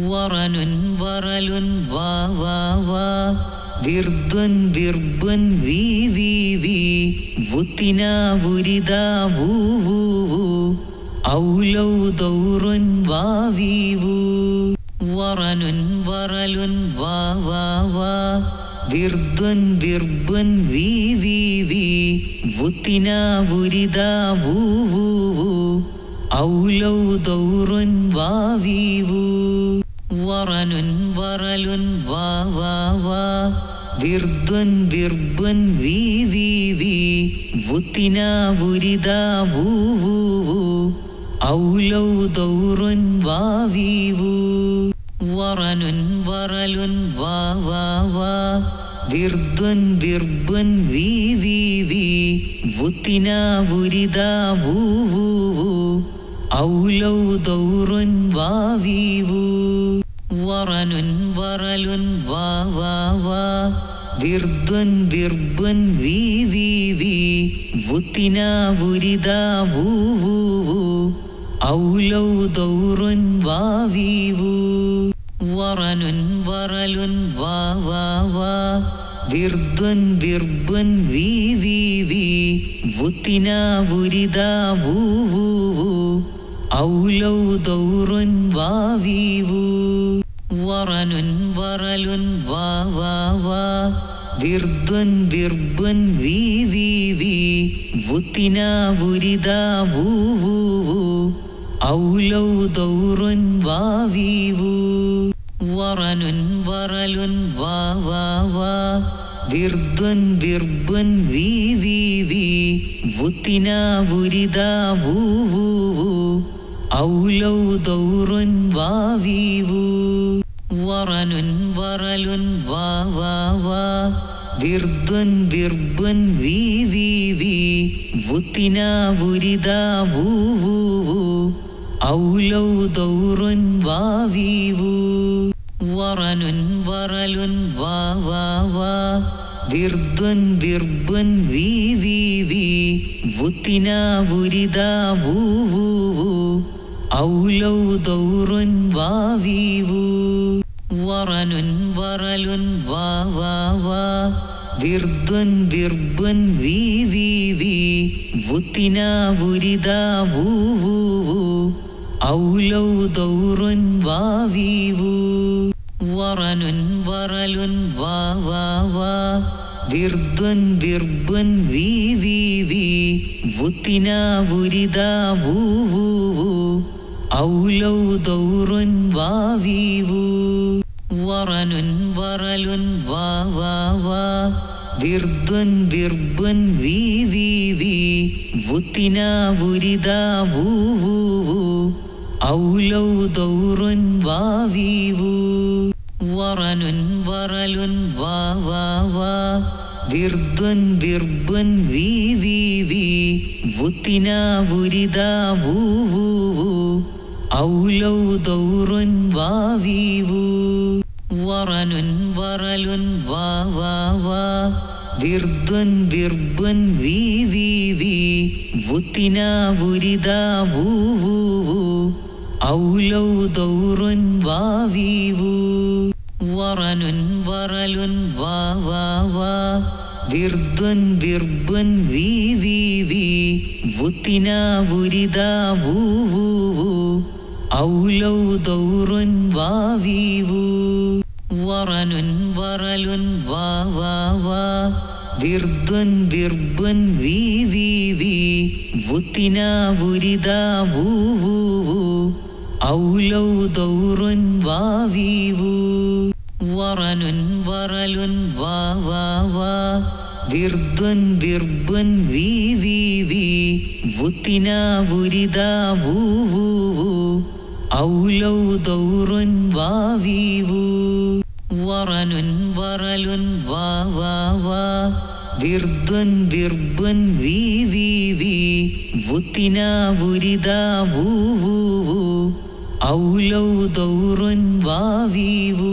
വറനുൻ വറലുൻ വാ വാ വാ വിർദ്വൻ വിർബ്വൻ വി വി വി വുത്തിന വുരിദ വൂ വൂ വൂ ഔലൗ ദൗറുൻ വാ വി വൂ വറനുൻ വറലുൻ വാ വാ വാ വിർദ്വൻ വിർബ്വൻ വി വി വി വുത്തിന വുരിദ വൂ വൂ വൂ ഔലൗ ദൗറുൻ വാ വി വൂ വറനുൻ വറലുൻ വാ വാ വാ വിർദ്വൻ വിർബ്വൻ വി വി വി വുത്തിന വുരിദ വൂ വൂ വൂ ഔലൗ ദൗറുൻ വാ വി വൂ വറനുൻ വറലുൻ വാ വാ വാ വിർദ്വൻ വിർബ്വൻ വി വി വി വുത്തിന വുരിദ വൂ വൂ വൂ ഔലൗ ദൗറുൻ വാ വി വൂ വറനുൻ വറലുൻ വാ വാ വാ വിർദ്വൻ വിർബ്വൻ വി വി വി വുത്തിന വുരിദ വൂ വൂ വൂ ഔലൗ ദൗറുൻ വാ വി വൂ വറനുൻ വറലുൻ വാ വാ വാ വിർദ്വൻ വിർബ്വൻ വി വി വി വുത്തിന വുരിദ വൂ വൂ വൂ ഔലൗ ദൗറുൻ വാ വി വൂ വറനുൻ വറലുൻ വാ വാ വാ വിർദ്വൻ വിർബ്വൻ വി വി വി വുത്തിന വുരിദ വൂ വൂ വൂ ഔലൗ ദൗറുൻ വാ വി വൂ വറനുൻ വറലുൻ വാ വാ വാ വിർദ്വൻ വിർബ്വൻ വി വി വി വുത്തിന വുരിദ വൂ വൂ വൂ ഔലൗ ദൗറുൻ വാ വി വൂ വറനുൻ വറലുൻ വാ വാ വാ വിർദ്വൻ വിർബ്വൻ വി വി വി വുത്തിന വുരിദ വൂ വൂ വൂ ഔലൗ ദൗറുൻ വാ വി വൂ വറനുൻ വറലുൻ വാ വാ വാ വിർദ്വൻ വിർബ്വൻ വി വി വി വുത്തിന വുരിദ വൂ വൂ വൂ ഔലൗ ദൗറുൻ വാ വി വൂ വറനുൻ വറലുൻ വാ വാ വാ വിർദ്വൻ വിർബ്വൻ വി വി വി വുത്തിന വുരിദ വൂ വൂ വൂ ഔലൗ ദൗറുൻ വാ വി വൂ വറനുൻ വറലുൻ വാ വാ വാ വിർദ്വൻ വിർബ്വൻ വി വി വി വുത്തിന വുരിദ വൂ വൂ വൂ ഔലൗ ദൗറുൻ വാ വി വൂ വറനുൻ വറലുൻ വാ വാ വാ വിർദ്വൻ വിർബ്വൻ വി വി വി വുത്തിന വുരിദ വൂ വൂ വൂ ഔലൗ ദൗറുൻ വാ വി വൂ വറനുൻ വറലുൻ വാ വാ വാ വിർദ്വൻ വിർബ്വൻ വി വി വി വുത്തിന വുരിദ വൂ വൂ വൂ ഔലൗ ദൗറുൻ വാ വി വൂ വറനുൻ വറലുൻ വാ വാ വാ വിർദ്വൻ വിർബ്വൻ വി വി വി വുത്തിന വുരിദ വൂ വൂ വൂ ഔലൗ ദൗറുൻ വാ വി വൂ വറനുൻ വറലുൻ വാ വാ വാ വിർദ്വൻ വിർബ്വൻ വി വി വി വുത്തിന വുരിദ വൂ വൂ വൂ ഔലൗ ദൗറുൻ വാ വി വൂ വറനുൻ വറലുൻ വാ വാ വാ വിർദ്വൻ വിർബ്വൻ വി വി വി വുത്തിന വുരിദ വൂ വൂ വൂ ഔലൗ ദൗറുൻ വാ വി വൂ വറനുൻ വറലുൻ വാ വാ വാ വിർദ്വൻ വിർബ്വൻ വി വി വി വുത്തിന വുരിദ വൂ വൂ വൂ ഔലൗ ദൗറുൻ വാ വി വൂ വറനുൻ വറലുൻ വാ വാ വാ വിർദ്വൻ വിർബ്വൻ വി വി വി വുത്തിന വുരിദ വൂ വൂ വൂ ഔലൗ ദൗറുൻ വാ വി വൂ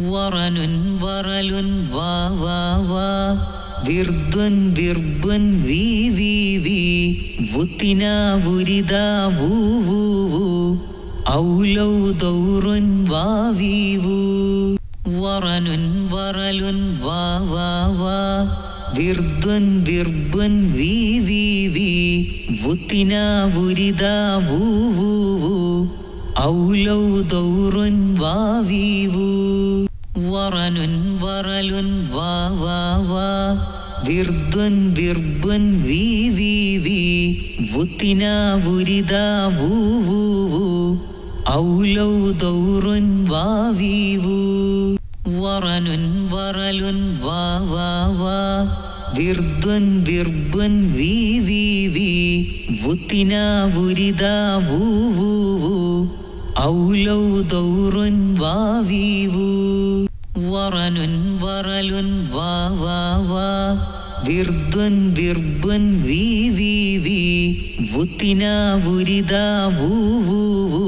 വറനുൻ വറലുൻ വാ വാ വാ വിർദ്വൻ വിർബ്വൻ വി വി വി വുത്തിന വുരിദ വൂ വൂ വൂ ഔലൗ ദൗറുൻ വാവീവു വറനുൻ വറലുൻ വാ വാ വാ വിർദ്വൻ വിർബ്വൻ വി വി വി വുത്തിന വുരിദ വൂ വൂ വൂ ഔലൗ ദൗറുൻ വാവീവു വറനുൻ വറലുൻ വാ വാ വാ വിർദ്വൻ വിർബ്വൻ വി വി വി വുത്തിന വുരിദ വൂ വൂ വൂ ഔലൗ ദൗറുൻ വാവീവു വറനുൻ വറലുൻ വാ വാ വാ വിർദ്വൻ വിർബ്വൻ വി വി വി വുത്തിന വുരിദ വൂ വൂ വൂ ഔലൗ ദൗറുൻ വാവീവു വറനുൻ വറലുൻ വാ വാ വാ വിർദ്വൻ വിർബ്വൻ വി വി വി വുത്തിന വുരിദ വൂ വൂ വൂ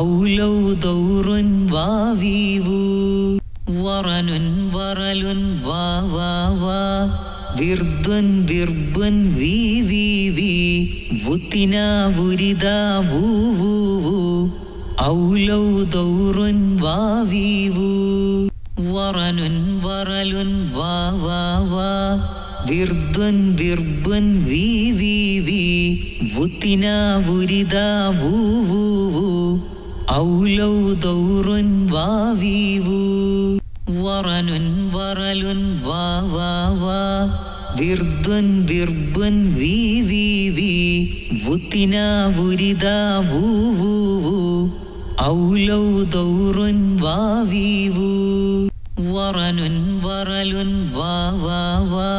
ഔലൗ ദൗറുൻ വാവീവു വറനുൻ വറലുൻ വാ വാ വാ വിർദ്വൻ വിർബ്വൻ വി വി വി വുത്തിന വുരിദ വൂ വൂ വൂ ഔലൗ ദൗറുൻ വാവീവു വറനുൻ വറലുൻ വാ വാ വാ വിർദ്വൻ വിർബ്വൻ വി വി വി വുത്തിന വുരിദ വൂ വൂ വൂ ഔലൗ ദൗറുൻ വാവീവു വറനുൻ വറലുൻ വാ വാ വാ വിർദ്വൻ വിർബ്വൻ വി വി വി വുത്തിന വുരിദ വൂ വൂ വൂ ഔലൗ ദൗറുൻ വാവീവു വറനുൻ വറലുൻ വാ വാ വാ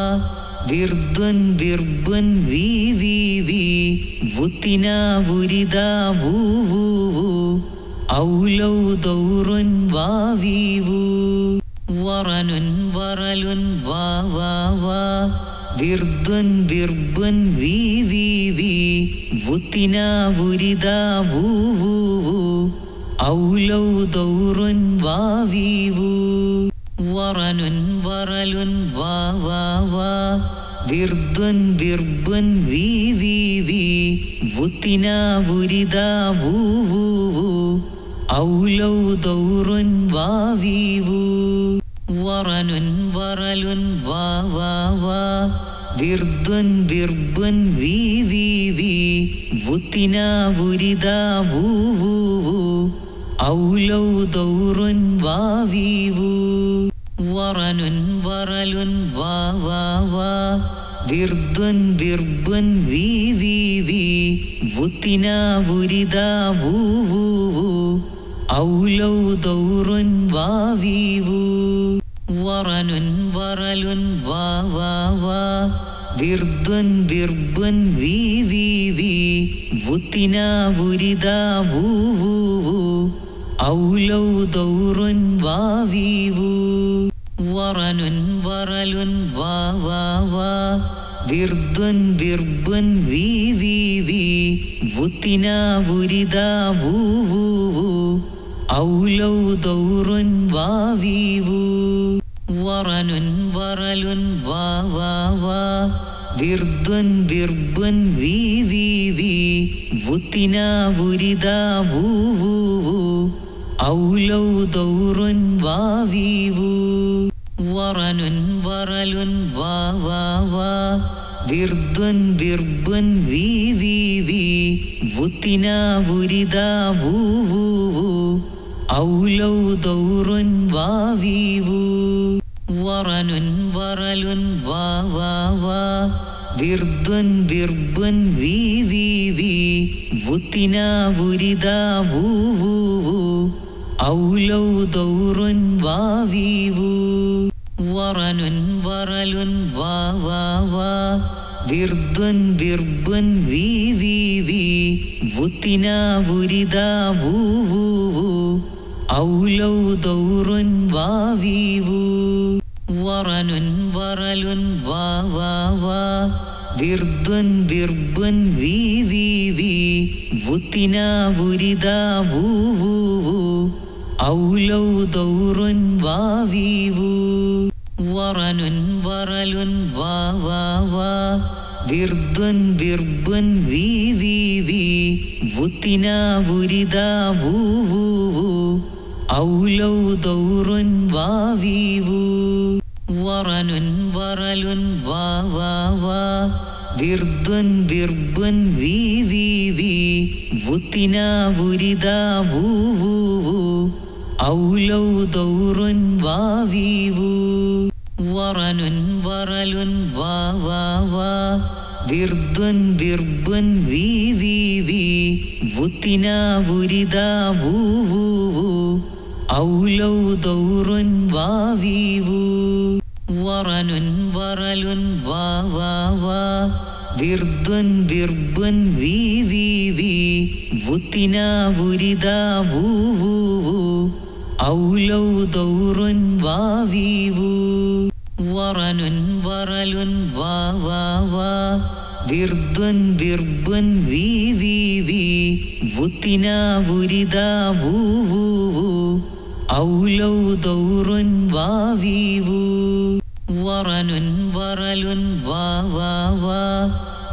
വിർദ്വൻ വിർബ്വൻ വി വി വി വുത്തിന വുരിദ വൂ വൂ വൂ ഔലൗ ദൗറുൻ വാവീവു വറനുൻ വറലുൻ വാ വാ വാ വിർദ്വൻ വിർബ്വൻ വി വി വി വുത്തിന വുരിദ വൂ വൂ വൂ ഔലൗ ദൗറുൻ വാവീവു വറനുൻ വറലുൻ വാ വാ വാ വിർദ്വൻ വിർബ്വൻ വി വി വി വുത്തിന വുരിദ വൂ വൂ വൂ ഔലൗ ദൗറുൻ വാവീവു വറനുൻ വറലുൻ വാ വാ വാ വിർദ്വൻ വിർബ്വൻ വി വി വി വുത്തിന വുരിദ വൂ വൂ വൂ ഔലൗ ദൗറുൻ വാവീവു വറനുൻ വറലുൻ വാ വാ വാ വിർദ്വൻ വിർബ്വൻ വി വി വി വുത്തിന വുരിദ വൂ വൂ വൂ ഔലൗ ദൗറുൻ വാവീവു വറനുൻ വറലുൻ വാ വാ വാ വിർദ്വൻ വിർബ്വൻ വി വി വി വുത്തിന വുരിദ വൂ വൂ വൂ ഔലൗ ദൗറുൻ വാവീവു വറനുൻ വറലുൻ വാ വാ വാ വിർദ്വൻ വിർബ്വൻ വി വി വി വുത്തിന വുരിദ വൂ വൂ വൂ ഔലൗ ദൗറുൻ വാവീവു വറനുൻ വറലുൻ വാ വാ വാ വിർദ്വൻ വിർബ്വൻ വി വി വി വുത്തിന വുരിദ വൂ വൂ വൂ ഔലൗ ദൗറുൻ വാവീവു വറനുൻ വറലുൻ വാ വാ വാ വിർദ്വൻ വിർബ്വൻ വി വി വി വുത്തിന വുരിദ വൂ വൂ വൂ ഔലൗ ദൗറുൻ വാവീവു വറനുൻ വറലുൻ വാ വാ വാ വിർദ്വൻ വിർബ്വൻ വി വി വി വുത്തിന വുരിദ വൂ വൂ വൂ ഔലൗ ദൗറുൻ വാവീവു വറനുൻ വറലുൻ വാ വാ വാ വിർദ്വൻ വിർബ്വൻ വി വി വി വുത്തിന വുരിദ വൂ വൂ വൂ ഔലൗ ദൗറുൻ വാവീവു വറനുൻ വറലുൻ വാ വാ വാ വിർദ്വൻ വിർബ്വൻ വി വി വി വുത്തിന വുരിദ വൂ വൂ വൂ ഔലൗ ദൗറുൻ വാവീവു വറനുൻ വറലുൻ വാ വാ വാ വിർദ്വൻ വിർബ്വൻ വി വി വി വുത്തിനാ വുരിദാ വൂ വൂ വൂ ഔലൗ ദൗറുൻ വാവീവൂ വറനുൻ വറലുൻ വാ വാ വാ വിർദ്വൻ വിർബ്വൻ വീ വീ വീ വുത്തിനാ വുരിദാ വൂ വൂ വൂ ഔലൗ ദൗറുൻ വാവീവൂ വറനുൻ വറലുൻ വാ വാ വാ വിർദ്വൻ വിർബ്വൻ വീ വീ വീ വുത്തിനാ വുരിദാ വൂ വൂ വൂ ഔലൗ ദൗറുൻ വാവീവൂ വറനുൻ വറലുൻ വാ വാ വാ വിർദ്വൻ വിർബ്വൻ വീ വീ വീ വുത്തിനാ വുരിദാ വൂ വൂ വൂ ഔലൗ ദൗറുൻ വാവീവൂ വറനുൻ വറലുൻ വാ വാ വാ വിർദ്വൻ വിർബ്വൻ വീ വീ വീ വുത്തിനാ വുരിദാ വൂ വൂ വൂ ഔലൗ ദൗറുൻ വാവീവൂ വറനുൻ വറലുൻ വാ വാ വാ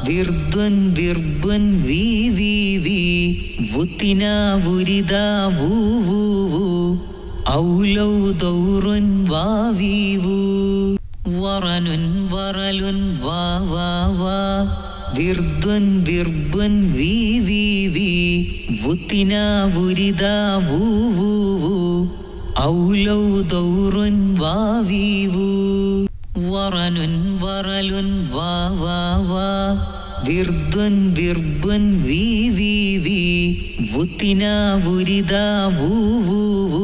വിർദ്വൻ വിർബ്വൻ വീ വീ വീ വുത്തിനാ വുരിദാ വൂ വൂ വൂ ഔലൗ ദൗറുൻ വാവീവൂ വറനുൻ വറലുൻ വാ വാ വാ വിർദ്വൻ വിർബ്വൻ വീ വീ വീ വുത്തിനാ വുരിദാ വൂ വൂ വൂ ഔലൗ ദൗറുൻ വാവീവൂ വറനുൻ വറലുൻ വാ വാ വാ വിർദ്വൻ വിർബ്വൻ വീ വീ വീ വുത്തിനാ വുരിദാ വൂ വൂ വൂ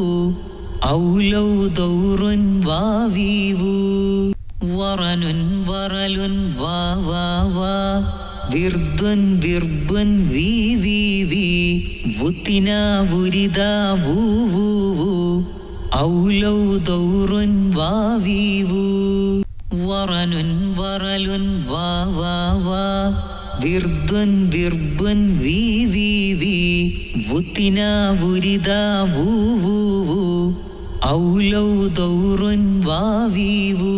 ഔലൗ ദൗറുൻ വാവീവൂ വറനുൻ വറലുൻ വാ വാ വാ വിർദ്വൻ വിർബ്വൻ വീ വീ വീ വുത്തിനാ വുരിദാ വൂ വൂ വൂ ഔലൗ ദൗറുൻ വാവീവൂ വറനുൻ വറലുൻ വാ വാ വാ വിർദ്വൻ വിർബ്വൻ വീ വീ വീ വുത്തിനാ വുരിദാ വൂ വൂ വൂ ഔലൗ ദൗറുൻ വാവീവൂ